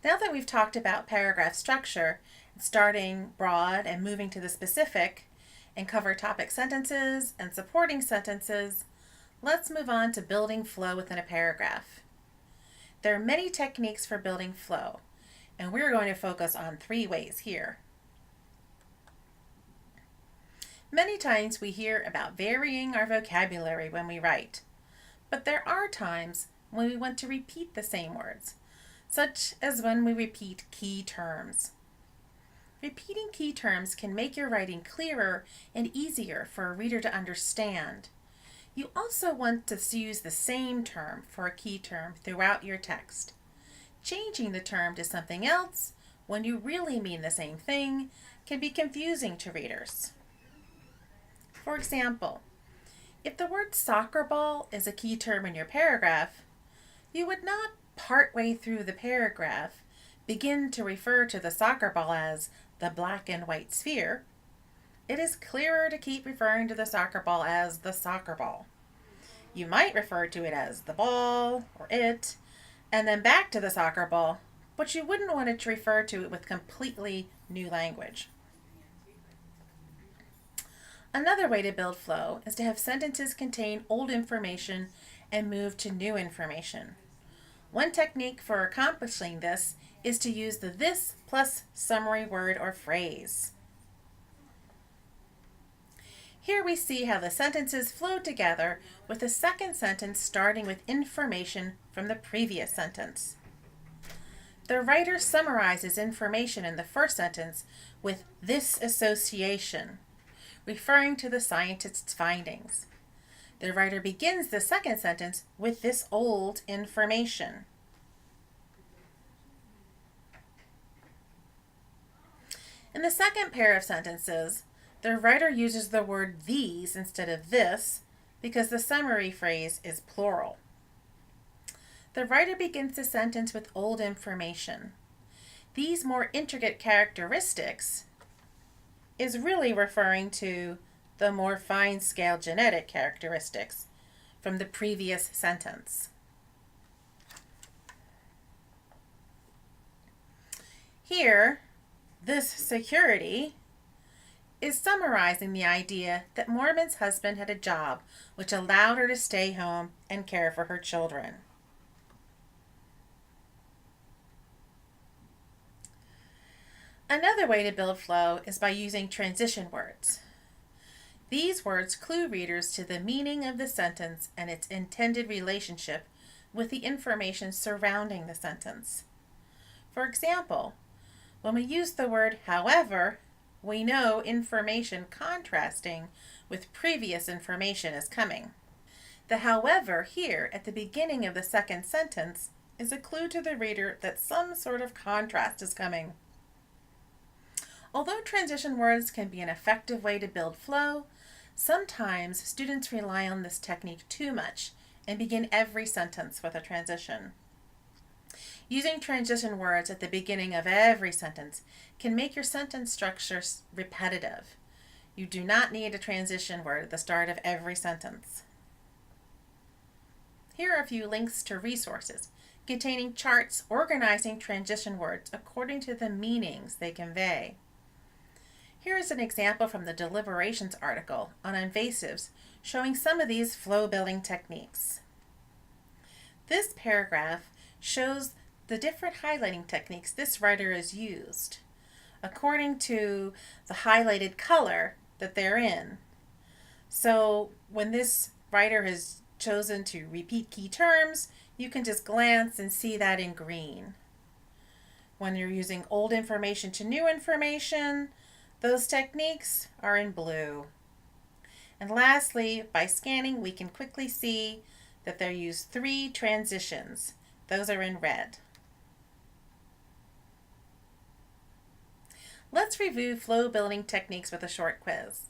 Now that we've talked about paragraph structure, starting broad and moving to the specific, and cover topic sentences and supporting sentences, let's move on to building flow within a paragraph. There are many techniques for building flow, and we're going to focus on 3 ways here. Many times we hear about varying our vocabulary when we write, but there are times when we want to repeat the same words, such as when we repeat key terms. Repeating key terms can make your writing clearer and easier for a reader to understand. You also want to use the same term for a key term throughout your text. Changing the term to something else when you really mean the same thing can be confusing to readers. For example, if the word soccer ball is a key term in your paragraph, you would not partway through the paragraph begin to refer to the soccer ball as the black and white sphere. It is clearer to keep referring to the soccer ball as the soccer ball. You might refer to it as the ball or it, and then back to the soccer ball, but you wouldn't want it to refer to it with completely new language. Another way to build flow is to have sentences contain old information and move to new information. One technique for accomplishing this is to use the this plus summary word or phrase. Here we see how the sentences flow together with the second sentence starting with information from the previous sentence. The writer summarizes information in the first sentence with this association, referring to the scientist's findings. The writer begins the second sentence with this old information. In the second pair of sentences, the writer uses the word these instead of this because the summary phrase is plural. The writer begins the sentence with old information. These more intricate characteristics is really referring to the more fine-scale genetic characteristics from the previous sentence. Here, this security is summarizing the idea that Mormon's husband had a job which allowed her to stay home and care for her children. Another way to build flow is by using transition words. These words clue readers to the meaning of the sentence and its intended relationship with the information surrounding the sentence. For example, when we use the word however, we know information contrasting with previous information is coming. The however here at the beginning of the second sentence is a clue to the reader that some sort of contrast is coming. Although transition words can be an effective way to build flow, sometimes students rely on this technique too much and begin every sentence with a transition. Using transition words at the beginning of every sentence can make your sentence structure repetitive. You do not need a transition word at the start of every sentence. Here are a few links to resources containing charts organizing transition words according to the meanings they convey. Here is an example from the Deliberations article on invasives showing some of these flow-building techniques. This paragraph shows the different highlighting techniques this writer has used according to the highlighted color that they're in. So when this writer has chosen to repeat key terms, you can just glance and see that in green. When you're using old information to new information, those techniques are in blue. And lastly, by scanning, we can quickly see that they use 3 transitions. Those are in red. Let's review flow building techniques with a short quiz.